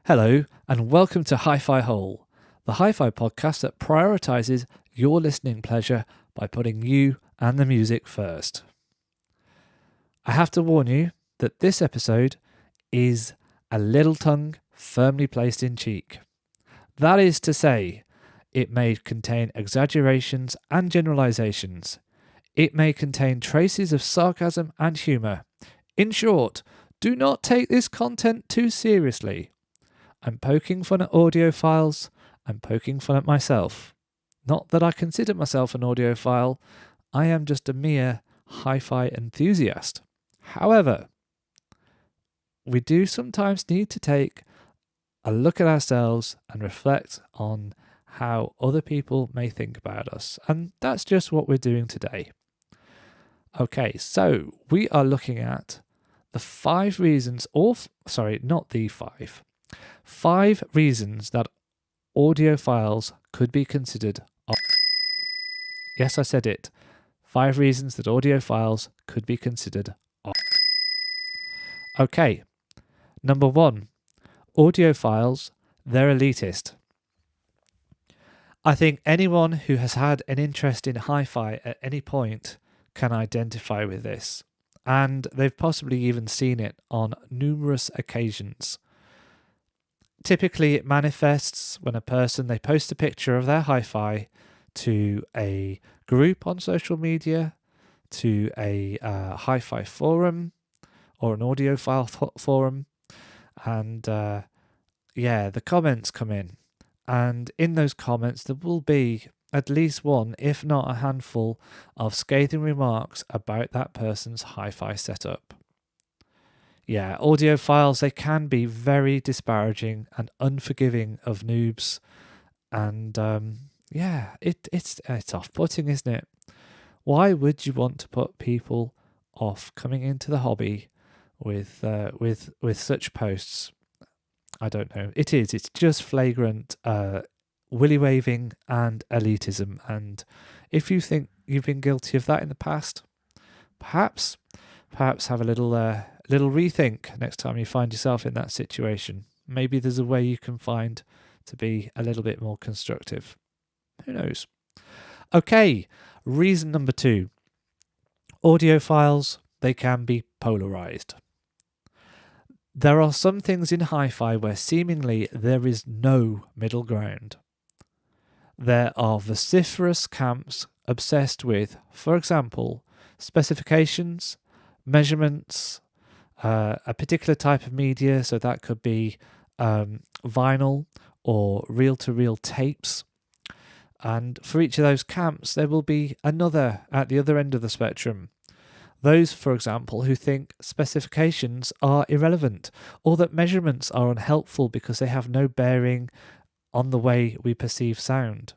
Hello, and welcome to Hi-Fi Hole, the hi-fi podcast that prioritizes your listening pleasure by putting you and the music first. I have to warn you that this episode is a little tongue firmly placed in cheek. That is to say, it may contain exaggerations and generalizations. It may contain traces of sarcasm and humour. In short, do not take this content too seriously. I'm poking fun at audiophiles. I'm poking fun at myself. Not that I consider myself an audiophile. I am just a mere hi-fi enthusiast. However, we do sometimes need to take a look at ourselves and reflect on how other people may think about us. And that's just what we're doing today. Okay, so we are looking at the 5 reasons, not the 5. 5 reasons that audiophiles could be considered. Yes, I said it. 5 reasons that audiophiles could be considered. Okay, number 1. Audiophiles, they're elitist. I think anyone who has had an interest in hi-fi at any point can identify with this, and they've possibly even seen it on numerous occasions. Typically, it manifests when they post a picture of their hi-fi to a group on social media, to a hi-fi forum, or an audiophile forum, and the comments come in. And in those comments, there will be at least one, if not a handful, of scathing remarks about that person's hi-fi setup. Yeah, audiophiles, they can be very disparaging and unforgiving of noobs. And it's off-putting, isn't it? Why would you want to put people off coming into the hobby with such posts? I don't know. It's just flagrant willy-waving and elitism. And if you think you've been guilty of that in the past, perhaps have a little rethink next time you find yourself in that situation. Maybe there's a way you can find to be a little bit more constructive. Who knows? Okay, reason number 2. Audiophiles, they can be polarized. There are some things in hi-fi where seemingly there is no middle ground. There are vociferous camps obsessed with, for example, specifications, measurements, a particular type of media, so that could be vinyl or reel-to-reel tapes. And for each of those camps, there will be another at the other end of the spectrum. Those, for example, who think specifications are irrelevant or that measurements are unhelpful because they have no bearing on the way we perceive sound.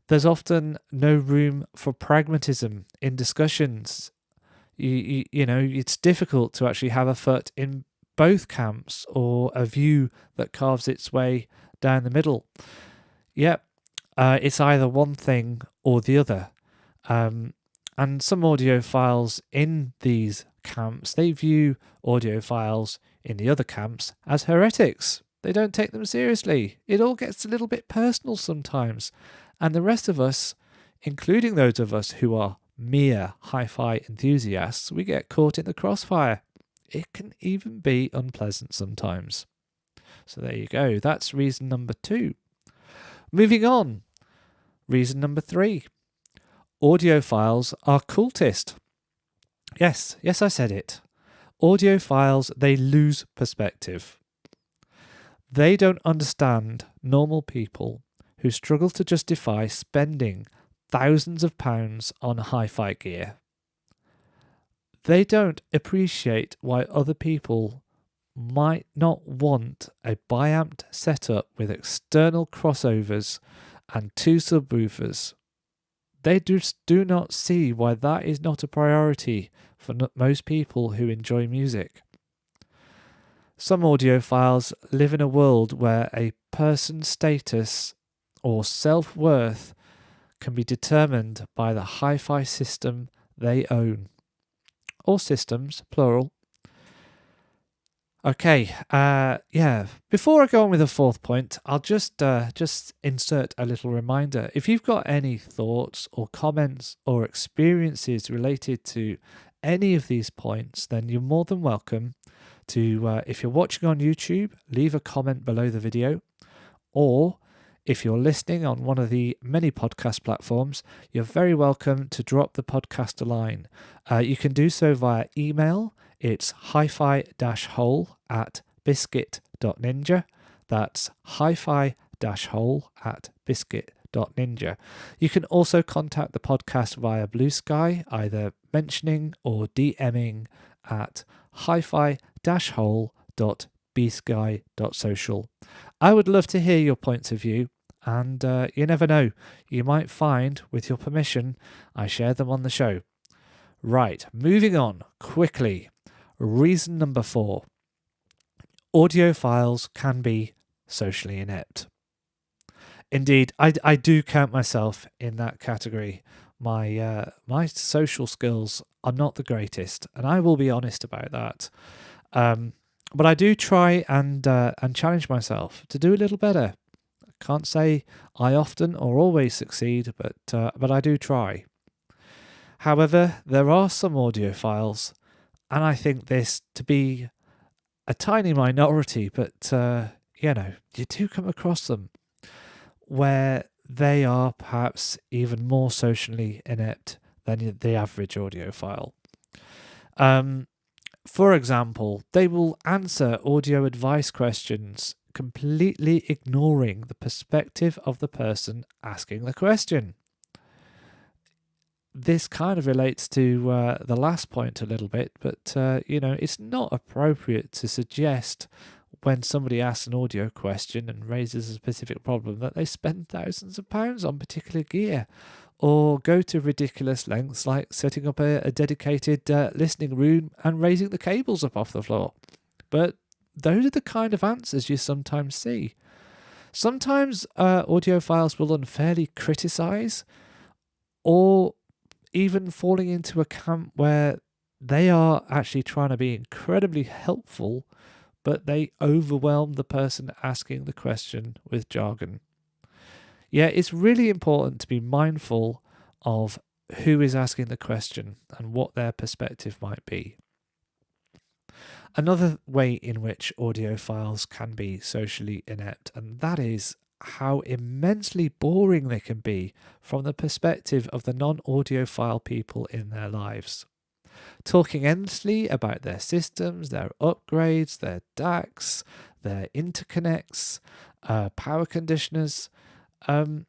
There's often no room for pragmatism in discussions. You know, it's difficult to actually have a foot in both camps or a view that carves its way down the middle. Yep, it's either one thing or the other. And some audiophiles in these camps, they view audiophiles in the other camps as heretics. They don't take them seriously. It all gets a little bit personal sometimes. And the rest of us, including those of us who are mere hi-fi enthusiasts, we get caught in the crossfire. It can even be unpleasant sometimes. So there you go. That's reason number 2. Moving on. Reason number 3. Audiophiles are cultist. Yes, I said it. Audiophiles, they lose perspective. They don't understand normal people who struggle to justify spending thousands of pounds on hi-fi gear. They don't appreciate why other people might not want a biamped setup with external crossovers and 2 subwoofers. They just do not see why that is not a priority for most people who enjoy music. Some audiophiles live in a world where a person's status or self-worth can be determined by the hi-fi system they own. Or systems, plural. Okay, before I go on with the fourth point, I'll just insert a little reminder. If you've got any thoughts or comments or experiences related to any of these points, then you're more than welcome to, if you're watching on YouTube, leave a comment below the video, or if you're listening on one of the many podcast platforms, you're very welcome to drop the podcast a line. You can do so via email. It's hi-fi-hole@biscuit.ninja. That's hi-fi-hole@biscuit.ninja. You can also contact the podcast via Blue Sky, either mentioning or DMing at hi-fi-hole.bsky.social. I would love to hear your points of view, and you never know, you might find, with your permission, I share them on the show. Right, moving on quickly. Reason number 4. Audiophiles can be socially inept. Indeed, I do count myself in that category. My social skills are not the greatest, and I will be honest about that. But I do try and challenge myself to do a little better. I can't say I often or always succeed, but I do try. However, there are some audiophiles, and I think this to be a tiny minority, but you do come across them, where they are perhaps even more socially inept than the average audiophile. For example, they will answer audio advice questions completely ignoring the perspective of the person asking the question. This kind of relates to the last point a little bit, but it's not appropriate to suggest when somebody asks an audio question and raises a specific problem that they spend thousands of pounds on particular gear, or go to ridiculous lengths like setting up a dedicated listening room and raising the cables up off the floor. But those are the kind of answers you sometimes see. Sometimes audiophiles will unfairly criticise, or even falling into a camp where they are actually trying to be incredibly helpful, but they overwhelm the person asking the question with jargon. Yeah, it's really important to be mindful of who is asking the question and what their perspective might be. Another way in which audiophiles can be socially inept, and that is how immensely boring they can be from the perspective of the non-audiophile people in their lives. Talking endlessly about their systems, their upgrades, their DACs, their interconnects, power conditioners. They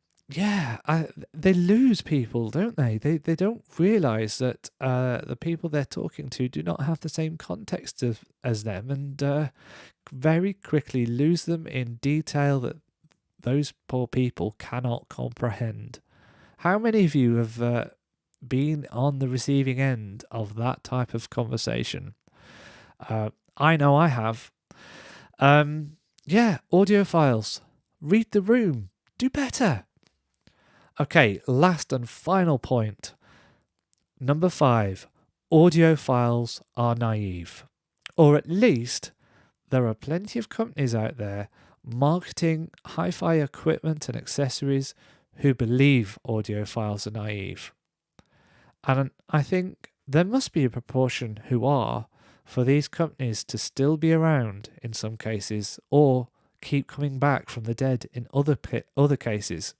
lose people, don't they? They don't realise that the people they're talking to do not have the same context as them, and very quickly lose them in detail that those poor people cannot comprehend. How many of you have been on the receiving end of that type of conversation? I know I have. Audiophiles, read the room, do better. Okay, last and final point. Number 5, audiophiles are naive. Or at least there are plenty of companies out there marketing hi-fi equipment and accessories who believe audiophiles are naive. And I think there must be a proportion who are, for these companies to still be around in some cases, or keep coming back from the dead in other cases.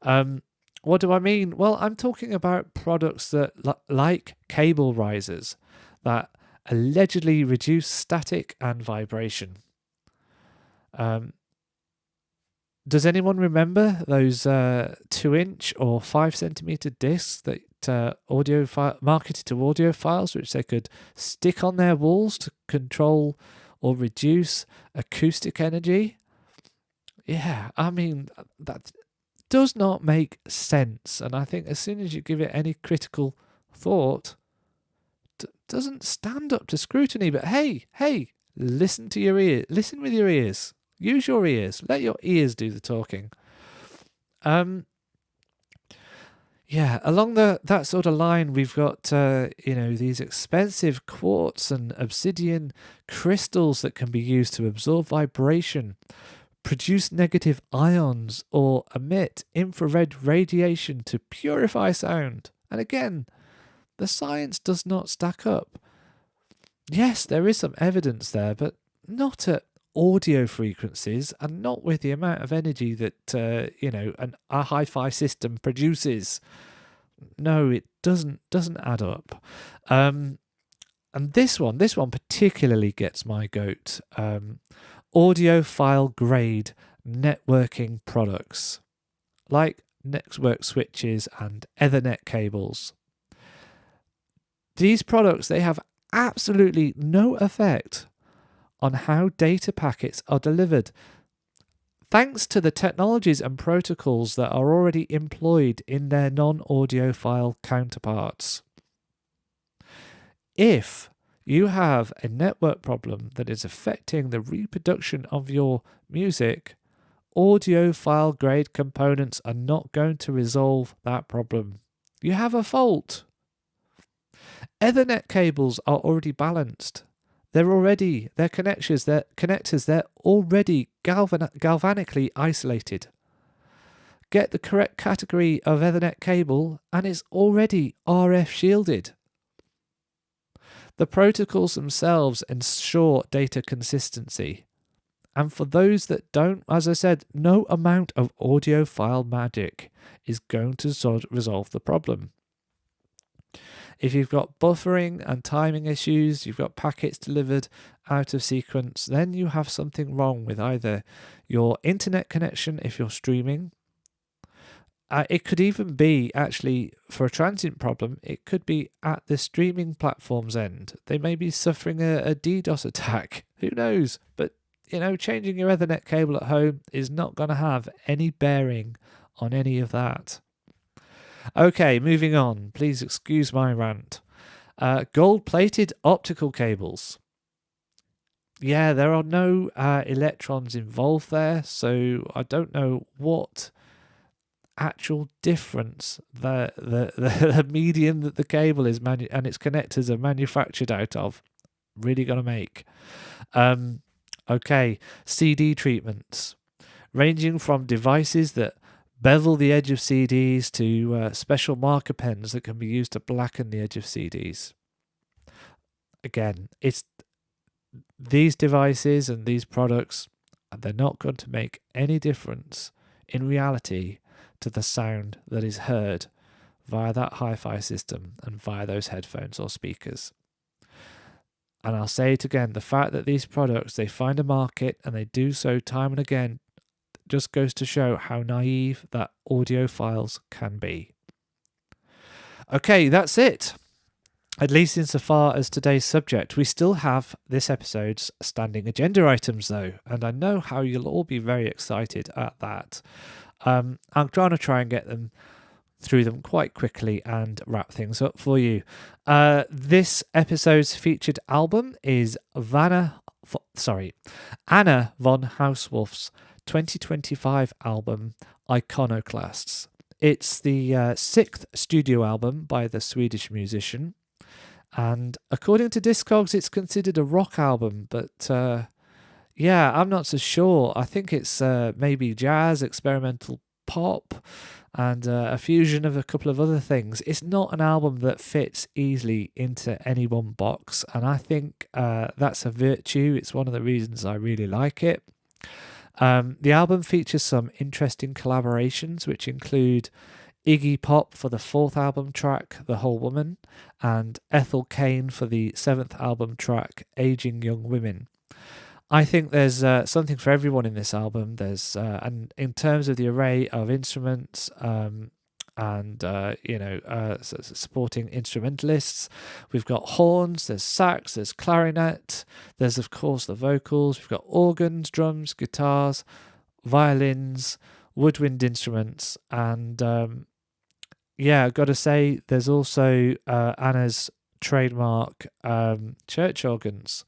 What do I mean? Well, I'm talking about products that, like cable risers, that allegedly reduce static and vibration. Does anyone remember those 2-inch or 5-centimeter discs that marketed to audiophiles, which they could stick on their walls to control or reduce acoustic energy? Yeah, I mean, that does not make sense. And I think as soon as you give it any critical thought, doesn't stand up to scrutiny. But hey, listen to your ears. Listen with your ears. Use your ears. Let your ears do the talking. Yeah, along that sort of line, we've got these expensive quartz and obsidian crystals that can be used to absorb vibration, produce negative ions, or emit infrared radiation to purify sound. And again, the science does not stack up. Yes, there is some evidence there, but not at audio frequencies and not with the amount of energy that a hi-fi system produces. No, it doesn't add up. And this one particularly gets my goat. Audiophile grade networking products like network switches and Ethernet cables. These products, they have absolutely no effect on how data packets are delivered, thanks to the technologies and protocols that are already employed in their non-audiophile counterparts. If you have a network problem that is affecting the reproduction of your music, audiophile grade components are not going to resolve that problem. You have a fault. Ethernet cables are already balanced. Their connectors, they're already galvanically isolated. Get the correct category of Ethernet cable and it's already RF shielded. The protocols themselves ensure data consistency. And for those that don't, as I said, no amount of audiophile magic is going to resolve the problem. If you've got buffering and timing issues, you've got packets delivered out of sequence, then you have something wrong with either your internet connection if you're streaming. It could even be, actually, for a transient problem, it could be at the streaming platform's end. They may be suffering a DDoS attack. Who knows? But, changing your Ethernet cable at home is not going to have any bearing on any of that. Okay, moving on. Please excuse my rant. Gold-plated optical cables. Yeah, there are no electrons involved there, so I don't know what actual difference the medium that the cable is and its connectors are manufactured out of really going to make. Okay, CD treatments, ranging from devices that bevel the edge of CDs to special marker pens that can be used to blacken the edge of CDs. Again, it's these devices and these products, they're not going to make any difference in reality to the sound that is heard via that hi-fi system and via those headphones or speakers. And I'll say it again, the fact that these products, they find a market and they do so time and again, just goes to show how naive that audiophiles can be. Okay, that's it. At least insofar as today's subject. We still have this episode's standing agenda items though, and I know how you'll all be very excited at that. I'm trying to try and get them through them quite quickly and wrap things up for you. This episode's featured album is Anna von Hauswolf's 2025 album Iconoclasts. It's the sixth studio album by the Swedish musician, and according to Discogs it's considered a rock album, but I'm not so sure. I think it's maybe jazz, experimental pop, and a fusion of a couple of other things. It's not an album that fits easily into any one box, and I think that's a virtue. It's one of the reasons I really like it. The album features some interesting collaborations, which include Iggy Pop for the fourth album track, The Whole Woman, and Ethel Cain for the seventh album track, Aging Young Women. I think there's something for everyone in this album. There's and in terms of the array of instruments supporting instrumentalists, we've got horns, there's sax, there's clarinet, there's of course the vocals, we've got organs, drums, guitars, violins, woodwind instruments, and I've got to say there's also Anna's trademark church organs.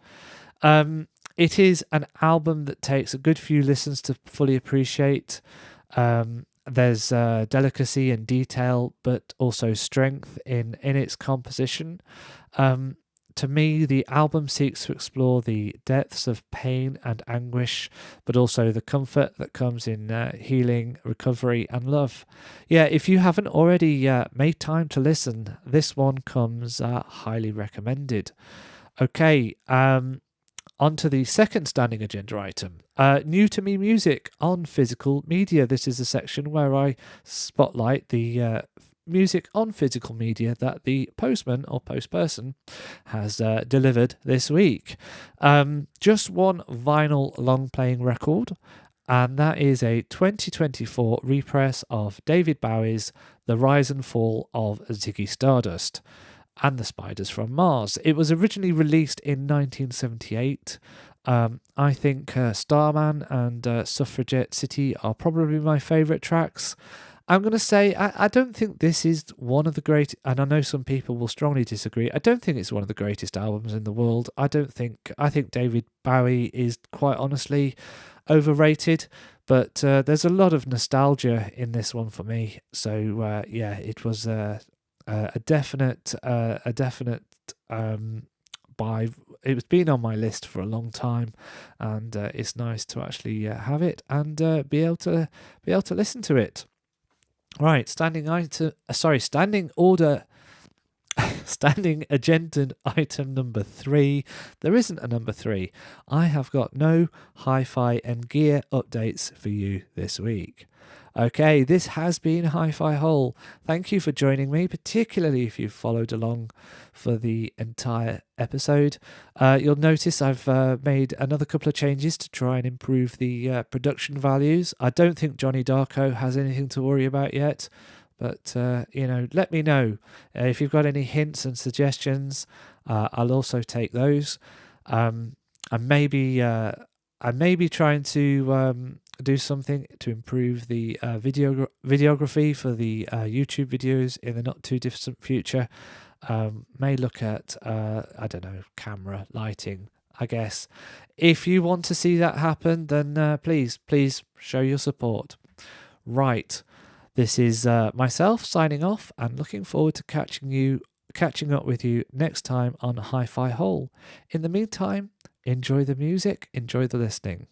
It is an album that takes a good few listens to fully appreciate. There's delicacy and detail, but also strength in its composition. To me, the album seeks to explore the depths of pain and anguish, but also the comfort that comes in healing, recovery, and love. Yeah, if you haven't already made time to listen, this one comes highly recommended. Okay, on to the second standing agenda item. New to me music on physical media. This is a section where I spotlight the music on physical media that the postman or postperson has delivered this week. Just one vinyl long playing record, and that is a 2024 repress of David Bowie's The Rise and Fall of Ziggy Stardust and the Spiders from Mars. It was originally released in 1978. I think Starman and Suffragette City are probably my favourite tracks. I'm going to say I don't think this is one of the great, and I know some people will strongly disagree. I don't think it's one of the greatest albums in the world. I think David Bowie is quite honestly overrated, but there's a lot of nostalgia in this one for me. So yeah, it was a definite buy. It's been on my list for a long time, and it's nice to actually have it and be able to listen to it. Right, standing order. Standing agenda item number 3. There isn't a number 3. I have got no hi-fi and gear updates for you this week. Okay, this has been Hi-Fi Hole. Thank you for joining me, particularly if you've followed along for the entire episode. You'll notice I've made another couple of changes to try and improve the production values. I don't think Johnny Darko has anything to worry about yet, but let me know if you've got any hints and suggestions. I'll also take those. I may be trying to do something to improve the videography for the YouTube videos in the not too distant future. May look at camera lighting, I guess. If you want to see that happen, then please show your support. Right, this is myself signing off and looking forward to catching up with you next time on Hi-Fi Hole. In the meantime, enjoy the music, enjoy the listening.